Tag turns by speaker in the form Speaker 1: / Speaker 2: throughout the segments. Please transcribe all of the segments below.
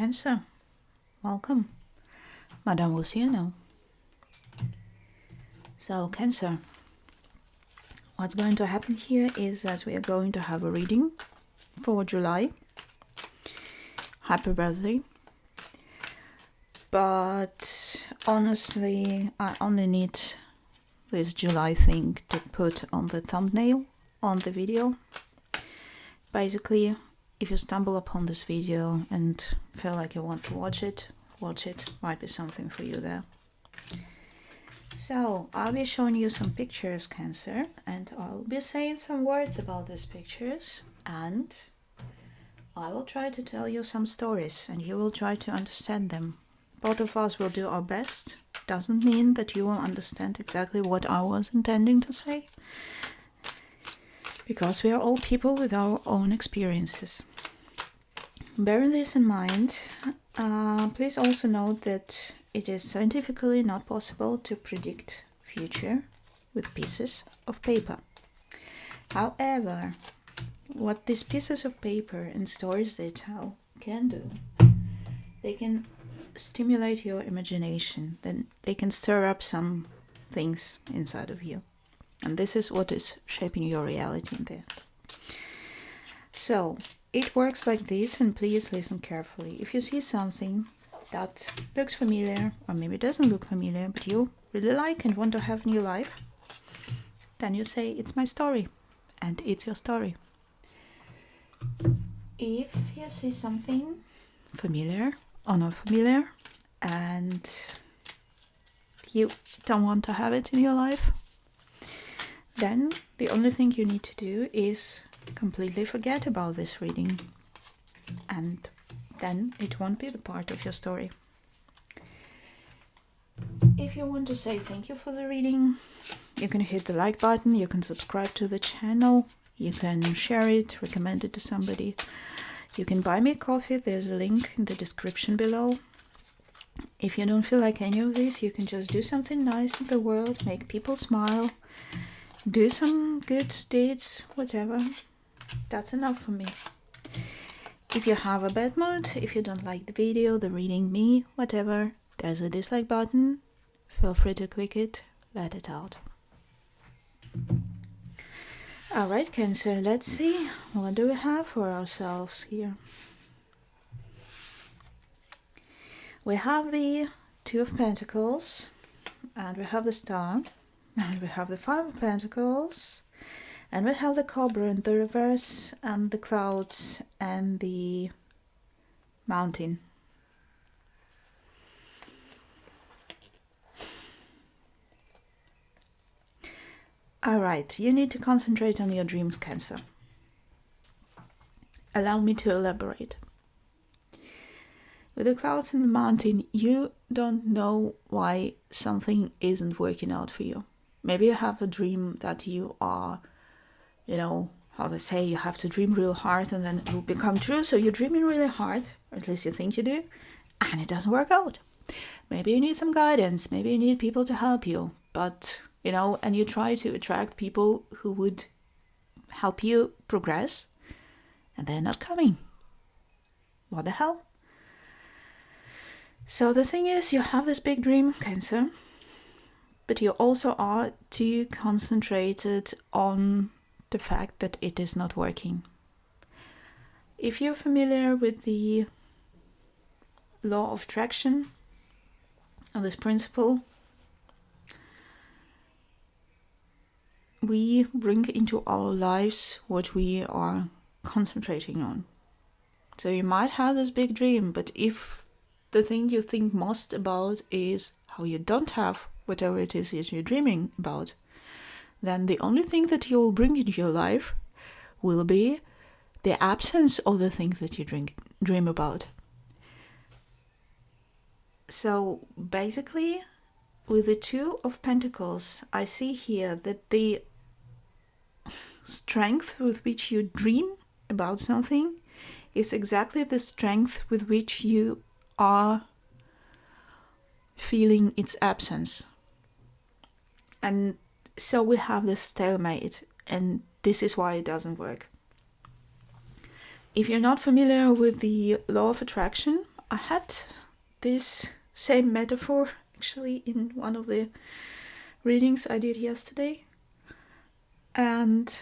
Speaker 1: Cancer. Welcome. Madame will see you now. So, Cancer. What's going to happen here is that we are going to have a reading for July. Happy birthday. But honestly, I only need this July thing to put on the thumbnail on the video. Basically, if you stumble upon this video and feel like you want to watch it. Might be something for you there. So, I'll be showing you some pictures, Cancer, and I'll be saying some words about these pictures, and I will try to tell you some stories, and you will try to understand them. Both of us will do our best. Doesn't mean that you will understand exactly what I was intending to say, because we are all people with our own experiences. Bearing this in mind, please also note that it is scientifically not possible to predict future with pieces of paper. However, what these pieces of paper and stories they tell can do, they can stimulate your imagination, then they can stir up some things inside of you. And this is what is shaping your reality in there. So, it works like this, and please listen carefully. If you see something that looks familiar, or maybe doesn't look familiar, but you really like and want to have in your life, then you say, it's my story, and it's your story. If you see something familiar or not familiar, and you don't want to have it in your life, then the only thing you need to do is completely forget about this reading, and then it won't be the part of your story. If you want to say thank you for the reading, you can hit the like button, you can subscribe to the channel, you can share it, recommend it to somebody. You can buy me coffee, there's a link in the description below. If you don't feel like any of this, you can just do something nice in the world, make people smile, do some good deeds, whatever. That's enough for me. If you have a bad mood, if you don't like the video, the reading, me, whatever, there's a dislike button. Feel free to click it, let it out. Alright, Cancer, let's see. What do we have for ourselves here? We have the Two of Pentacles, and we have the Star, and we have the Five of Pentacles, and we have the Cobra in the reverse, and the Clouds, and the Mountain. Alright, you need to concentrate on your dreams, Cancer. Allow me to elaborate. With the Clouds and the Mountain, you don't know why something isn't working out for you. Maybe you have a dream that you are, how they say, you have to dream real hard and then it will become true. So you're dreaming really hard, or at least you think you do, and it doesn't work out. Maybe you need some guidance, maybe you need people to help you, but, and you try to attract people who would help you progress, and they're not coming. What the hell? So the thing is, you have this big dream, Cancer, but you also are too concentrated on the fact that it is not working. If you're familiar with the law of attraction, or this principle, we bring into our lives what we are concentrating on. So you might have this big dream, but if the thing you think most about is how you don't have whatever it is that you're dreaming about, then the only thing that you will bring into your life will be the absence of the thing that you dream about. So basically, with the Two of Pentacles, I see here that the strength with which you dream about something is exactly the strength with which you are feeling its absence. And so we have this stalemate, and this is why it doesn't work. If you're not familiar with the law of attraction, I had this same metaphor actually in one of the readings I did yesterday. And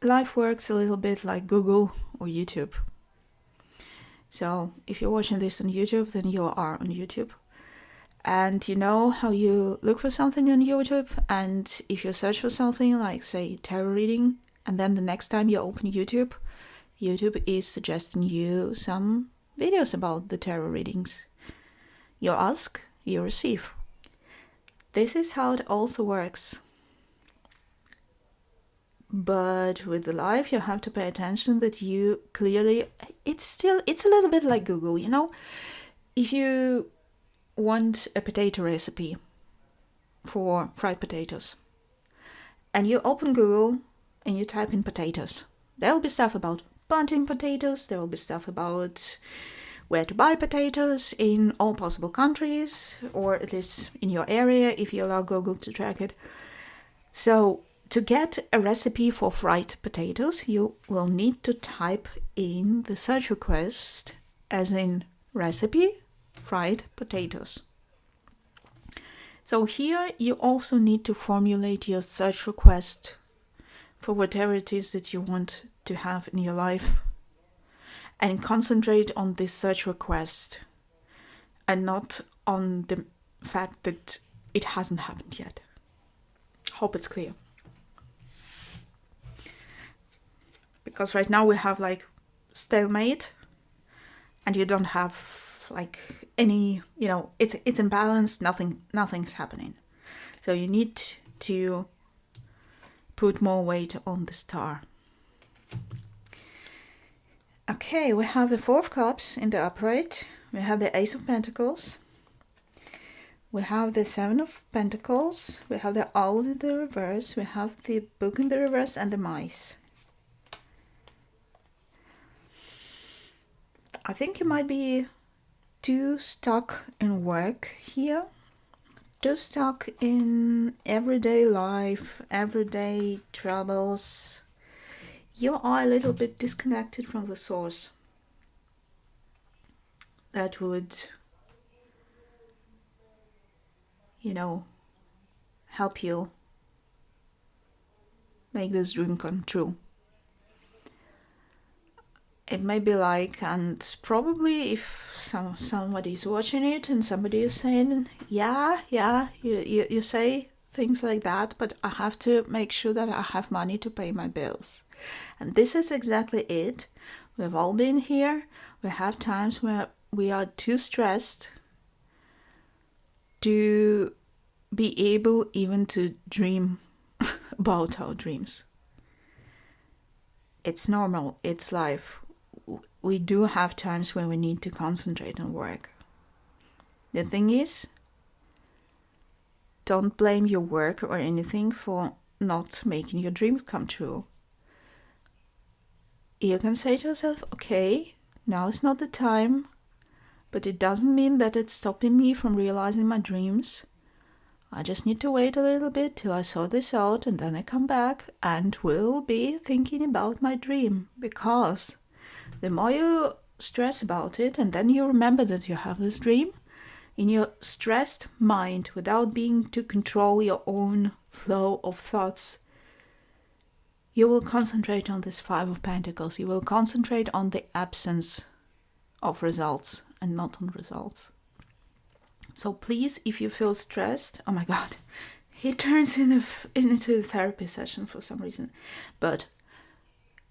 Speaker 1: life works a little bit like Google or YouTube. So if you're watching this on YouTube, then you are on YouTube. And you know how you look for something on YouTube, and if you search for something like, say, tarot reading, and then the next time you open YouTube, YouTube is suggesting you some videos about the tarot readings. You ask, you receive. This is how it also works. But with the life, you have to pay attention that you clearly, it's a little bit like Google, you know? If you want a potato recipe for fried potatoes, and you open Google and you type in potatoes, there will be stuff about planting potatoes, there will be stuff about where to buy potatoes in all possible countries, or at least in your area if you allow Google to track it. So to get a recipe for fried potatoes, you will need to type in the search request as in recipe fried potatoes. So here you also need to formulate your search request for whatever it is that you want to have in your life, and concentrate on this search request and not on the fact that it hasn't happened yet. Hope it's clear. Because right now we have like stalemate, and you don't have like any, you know, it's imbalanced, nothing's happening. So you need to put more weight on the star. Okay, we have the Four of Cups in the upright, we have the Ace of Pentacles, we have the Seven of Pentacles, we have the Owl in the reverse, we have the Book in the reverse, and the Mice. I think you might be too stuck in work here, too stuck in everyday life, everyday troubles. You are a little bit disconnected from the source. That would, you know, help you make this dream come true. It may be like, and probably if somebody is watching it and somebody is saying, yeah, you say things like that, but I have to make sure that I have money to pay my bills. And this is exactly it. We've all been here. We have times where we are too stressed to be able even to dream about our dreams. It's normal, it's life. We do have times when we need to concentrate on work. The thing is, don't blame your work or anything for not making your dreams come true. You can say to yourself, okay, now is not the time, but it doesn't mean that it's stopping me from realizing my dreams. I just need to wait a little bit till I sort this out, and then I come back and will be thinking about my dream. Because the more you stress about it, and then you remember that you have this dream, in your stressed mind, without being to control your own flow of thoughts, you will concentrate on this Five of Pentacles. You will concentrate on the absence of results and not on results. So please, if you feel stressed, oh my God, it turns into a therapy session for some reason. But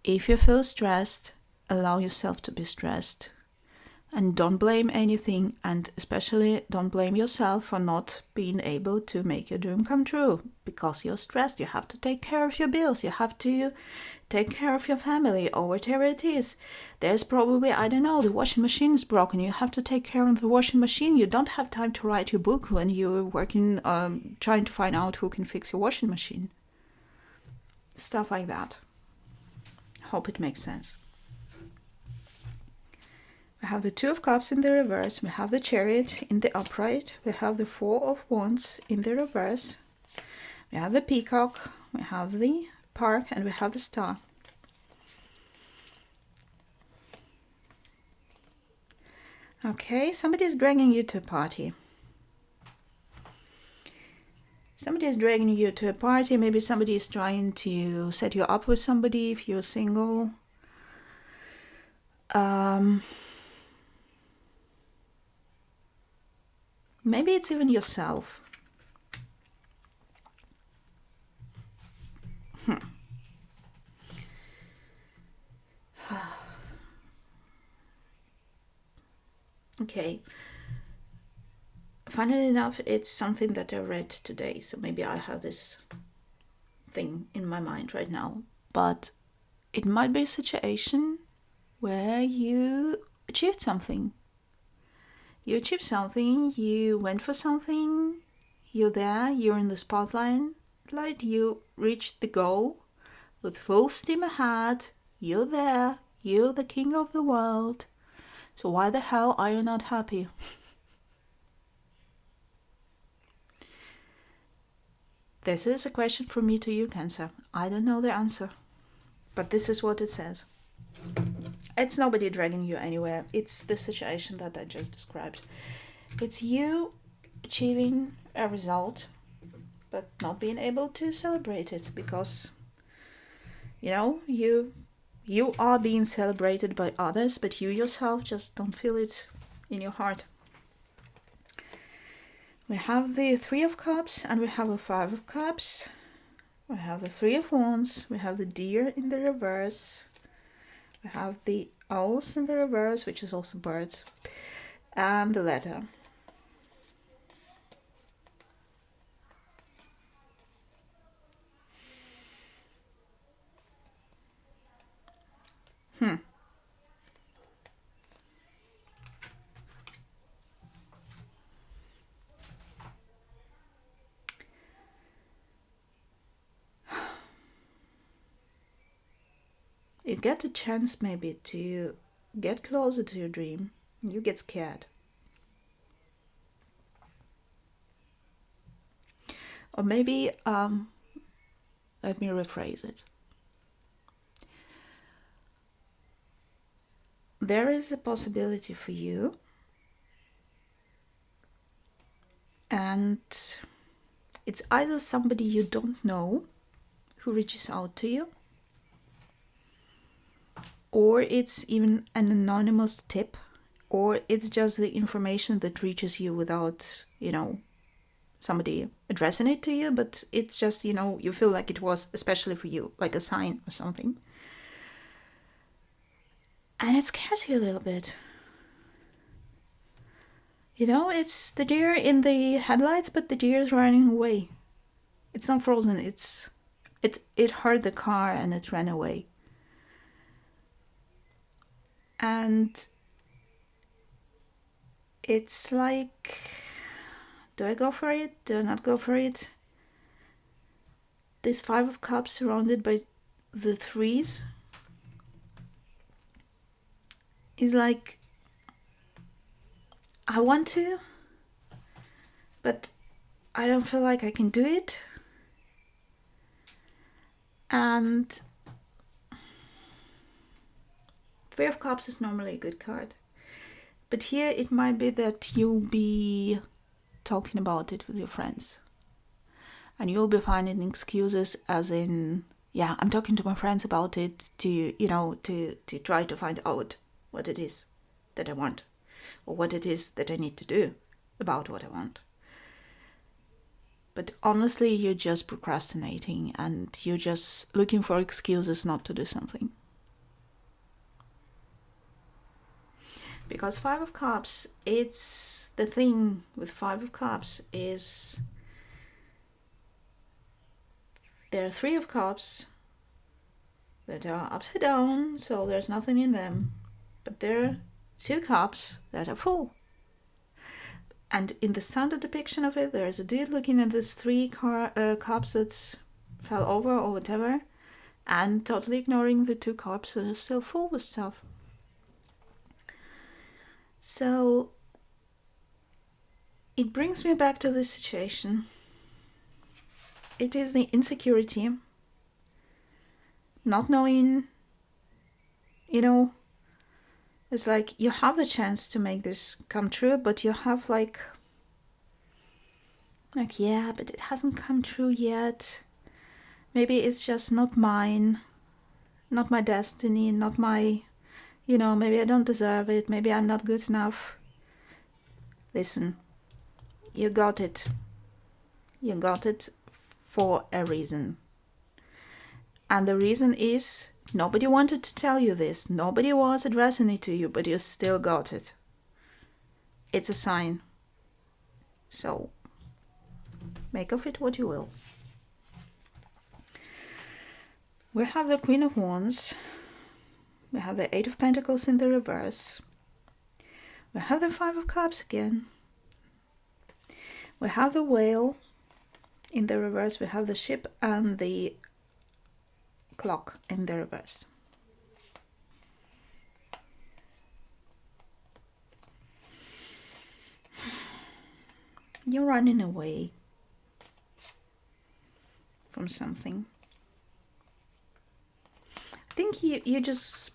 Speaker 1: if you feel stressed, allow yourself to be stressed. And don't blame anything, and especially don't blame yourself for not being able to make your dream come true. Because you're stressed, you have to take care of your bills, you have to take care of your family, or whatever it is. There's probably, I don't know, the washing machine is broken, you have to take care of the washing machine. You don't have time to write your book when you're working, trying to find out who can fix your washing machine. Stuff like that. Hope it makes sense. We have the Two of Cups in the reverse, we have the Chariot in the upright, we have the Four of Wands in the reverse, we have the Peacock, we have the Park, and we have the Star. Okay, somebody is dragging you to a party. Somebody is dragging you to a party. Maybe somebody is trying to set you up with somebody if you're single. Maybe it's even yourself. Okay. Funnily enough, it's something that I read today, so maybe I have this thing in my mind right now. But it might be a situation where you achieved something. You achieved something, you went for something, you're there, you're in the spotlight, you reached the goal with full steam ahead, you're there, you're the king of the world. So why the hell are you not happy? This is a question from me to you, Cancer. I don't know the answer, but this is what it says. It's nobody dragging you anywhere. It's the situation that I just described. It's you achieving a result, but not being able to celebrate it because, you are being celebrated by others, but you yourself just don't feel it in your heart. We have the Three of Cups and we have a Five of Cups. We have the Three of Wands. We have the Deer in the reverse. We have the Owls in the reverse, which is also birds. And the Letter. You get a chance maybe to get closer to your dream. You get scared. Or maybe, let me rephrase it. There is a possibility for you, and it's either somebody you don't know who reaches out to you, or it's even an anonymous tip, or it's just the information that reaches you without, somebody addressing it to you, but it's just, you feel like it was especially for you, like a sign or something. And it scares you a little bit. It's the deer in the headlights, but the deer is running away. It's not frozen, it heard the car and it ran away. And it's like, do I go for it? Do I not go for it? This Five of Cups surrounded by the threes is like, I want to, but I don't feel like I can do it. And Three of Cups is normally a good card. But here it might be that you'll be talking about it with your friends. And you'll be finding excuses as in, yeah, I'm talking to my friends about it to try to find out what it is that I want. Or what it is that I need to do about what I want. But honestly, you're just procrastinating and you're just looking for excuses not to do something. Because Five of Cups, it's the thing with Five of Cups is there are Three of Cups that are upside down, so there's nothing in them. But there are two cups that are full. And in the standard depiction of it, there's a dude looking at these three cups that fell over or whatever, and totally ignoring the two cups that are still full with stuff. So it brings me back to this situation. It is the insecurity, not knowing, It's like you have the chance to make this come true, but you have like, yeah, but it hasn't come true yet. Maybe it's just not mine, not my destiny, not my, maybe I don't deserve it, maybe I'm not good enough. Listen, you got it. You got it for a reason. And the reason is nobody wanted to tell you this. Nobody was addressing it to you, but you still got it. It's a sign. So make of it what you will. We have the Queen of Wands. We have the Eight of Pentacles in the reverse. We have the Five of Cups again. We have the Whale in the reverse. We have the Ship and the Clock in the reverse. You're running away from something. I think you just,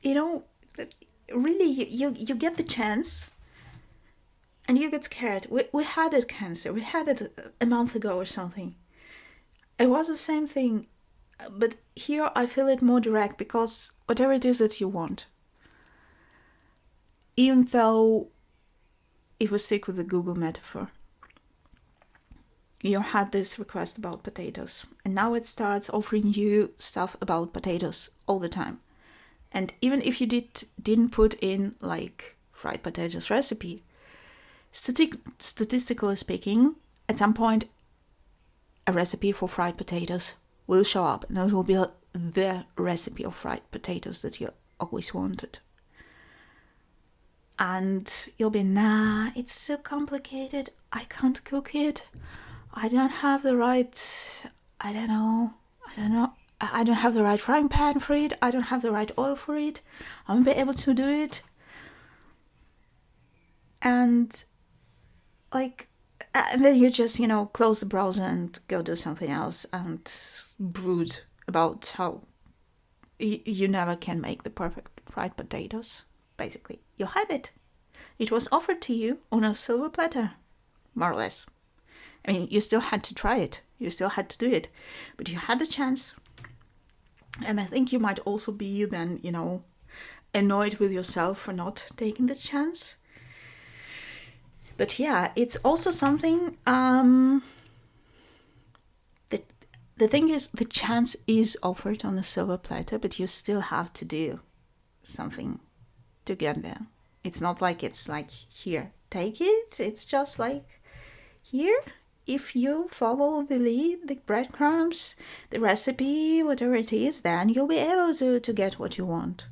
Speaker 1: really you get the chance and you get scared. We had it, Cancer. We had it a month ago or something. It was the same thing, but here I feel it more direct, because whatever it is that you want, even though, if we stick with the Google metaphor, you had this request about potatoes, and now it starts offering you stuff about potatoes all the time. And even if you didn't put in like fried potatoes recipe, statistically speaking, at some point a recipe for fried potatoes will show up, and it will be the recipe of fried potatoes that you always wanted. And you'll be, nah, it's so complicated, I can't cook it, I don't have the right, I don't have the right frying pan for it, I don't have the right oil for it, I won't be able to do it. And then you just, close the browser and go do something else and brood about how you never can make the perfect fried potatoes. Basically, you had it. It was offered to you on a silver platter, more or less. I mean, you still had to try it. You still had to do it. But you had the chance. And I think you might also be then, annoyed with yourself for not taking the chance. But yeah, it's also something, the thing is, the chance is offered on a silver platter, but you still have to do something to get there. It's not like it's like, here, take it. It's just like, here, if you follow the lead, the breadcrumbs, the recipe, whatever it is, then you'll be able to get what you want.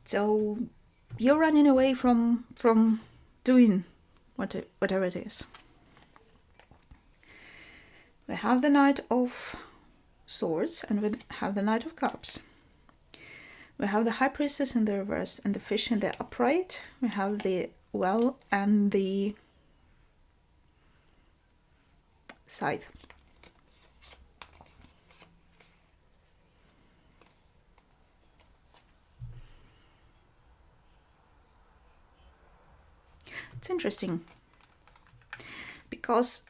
Speaker 1: So you're running away from doing whatever it is. We have the Knight of Swords and we have the Knight of Cups. We have the High Priestess in the reverse and the Fish in the upright. We have the Well and the Scythe. It's interesting because,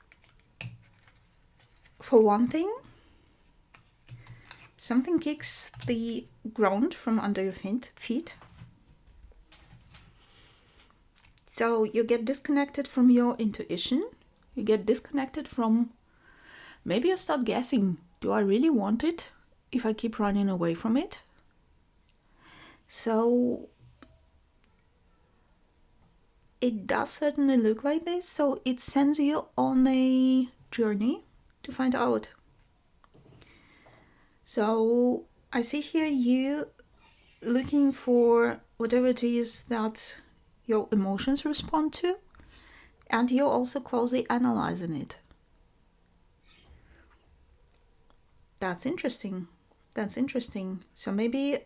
Speaker 1: for one thing, something kicks the ground from under your feet. So you get disconnected from your intuition. You get disconnected from, maybe you start guessing, do I really want it if I keep running away from it? So it does certainly look like this. So it sends you on a journey to find out. So I see here you looking for whatever it is that your emotions respond to, and you're also closely analyzing it. That's interesting. That's interesting. So maybe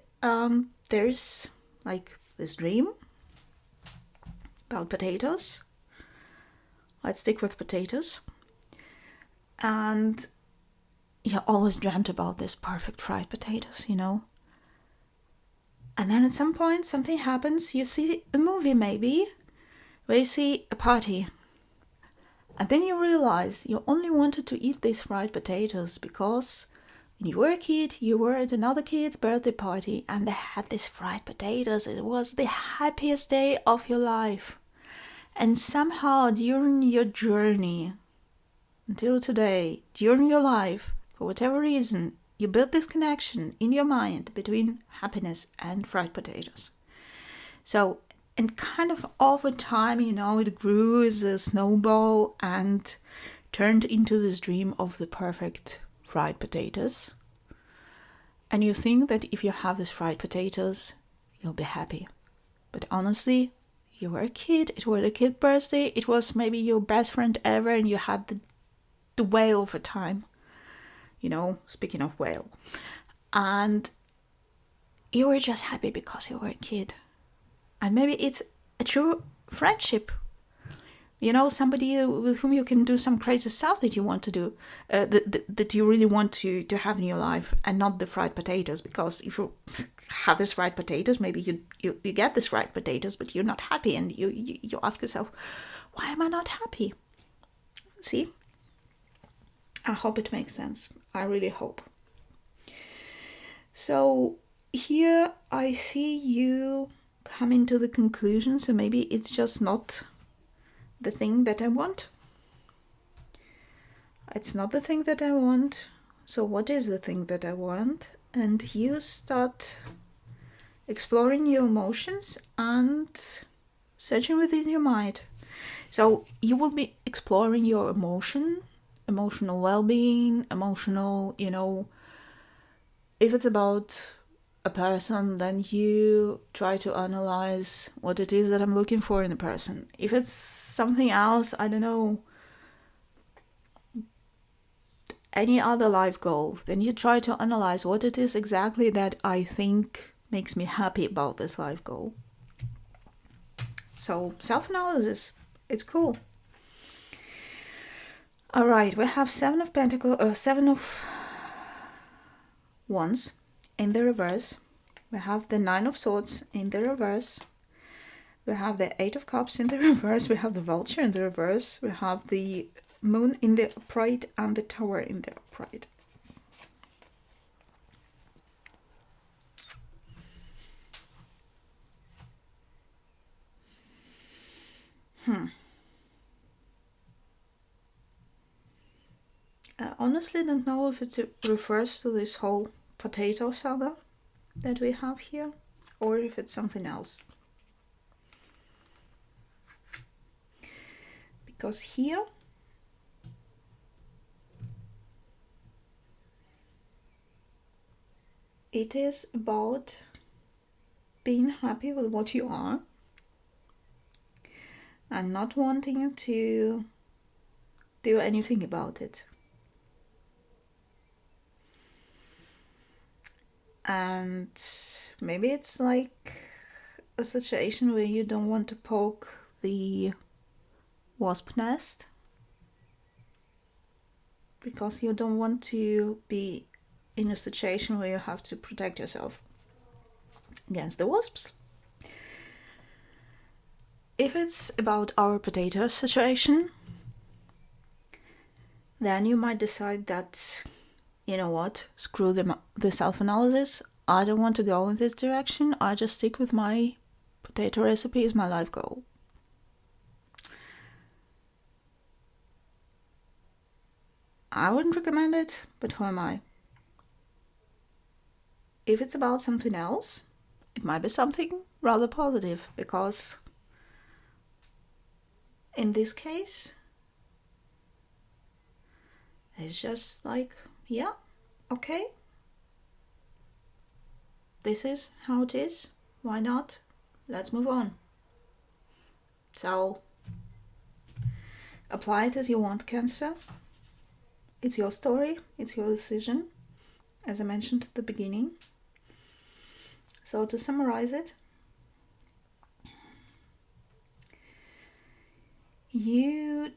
Speaker 1: there's like this dream about potatoes. Let's stick with potatoes. And you always dreamt about this perfect fried potatoes, And then at some point something happens. You see a movie maybe, where you see a party. And then you realize you only wanted to eat these fried potatoes because when you were a kid, you were at another kid's birthday party and they had these fried potatoes. It was the happiest day of your life. And somehow during your journey, until today, during your life, for whatever reason, you built this connection in your mind between happiness and fried potatoes. So, and kind of over time, it grew as a snowball and turned into this dream of the perfect fried potatoes. And you think that if you have these fried potatoes, you'll be happy. But honestly, you were a kid, it was a kid birthday, it was maybe your best friend ever, and you had the whale of a time. Speaking of whale. And you were just happy because you were a kid. And maybe it's a true friendship. Somebody with whom you can do some crazy stuff that you want to do, that you really want to have in your life, and not the fried potatoes. Because if you have this fried potatoes, maybe you get this fried potatoes, but you're not happy, and you ask yourself, why am I not happy? See? I hope it makes sense. I really hope. So here I see you coming to the conclusion, so maybe it's just not the thing that I want. It's not the thing that I want. So what is the thing that I want? And you start exploring your emotions and searching within your mind. So you will be exploring your emotional well-being, emotional, if it's about a person, then you try to analyze what it is that I'm looking for in a person. If it's something else, I don't know, any other life goal, then you try to analyze what it is exactly that I think makes me happy about this life goal. So self-analysis, it's cool. All right, we have Seven of Wands in the reverse. We have the Nine of Swords in the reverse. We have the Eight of Cups in the reverse. We have the Vulture in the reverse. We have the Moon in the upright and the Tower in the upright. I honestly don't know if it refers to this whole potato saga that we have here, or if it's something else. Because here it is about being happy with what you are and not wanting to do anything about it. And maybe it's like a situation where you don't want to poke the wasp nest because you don't want to be in a situation where you have to protect yourself against the wasps. If it's about our potato situation, then you might decide that, you know what, screw the self-analysis. I don't want to go in this direction. I just stick with my potato recipe as my life goal. I wouldn't recommend it, but who am I? If it's about something else, it might be something rather positive, because in this case, it's just like, yeah, okay, this is how it is, why not? Let's move on. So, apply it as you want, Cancer. It's your story, it's your decision, as I mentioned at the beginning. So to summarize it, you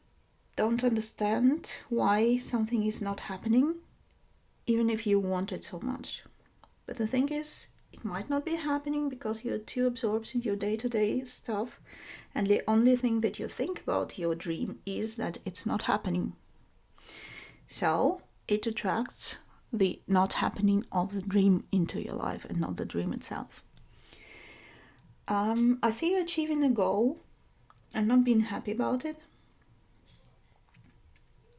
Speaker 1: don't understand why something is not happening, even if you want it so much. But the thing is, it might not be happening because you're too absorbed in your day-to-day stuff, and the only thing that you think about your dream is that it's not happening. So it attracts the not happening of the dream into your life and not the dream itself. I see you achieving a goal and not being happy about it.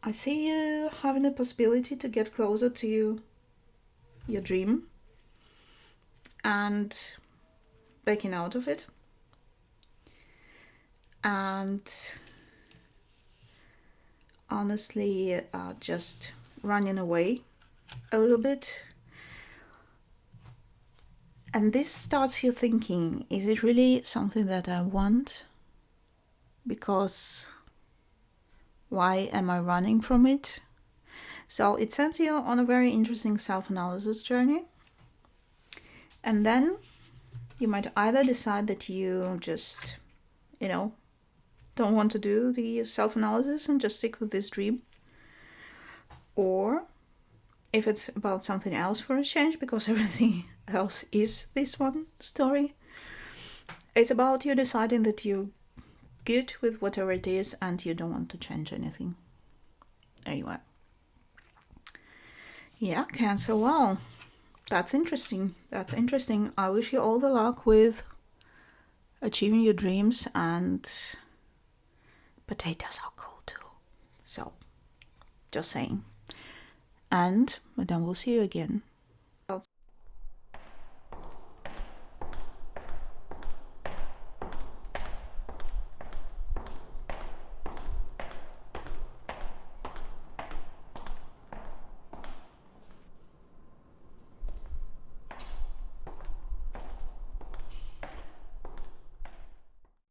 Speaker 1: I see you having a possibility to get closer to your dream and backing out of it. And honestly, just running away a little bit. And this starts you thinking, is it really something that I want? Because why am I running from it? So it sends you on a very interesting self-analysis journey. And then you might either decide that you just, don't want to do the self-analysis and just stick with this dream. Or if it's about something else for a change, because everything else is this one story, it's about you deciding that you're good with whatever it is and you don't want to change anything. Anyway. Yeah, Cancer, wow. That's interesting. I wish you all the luck with achieving your dreams, and potatoes are cool too. So, just saying. And then we'll see you again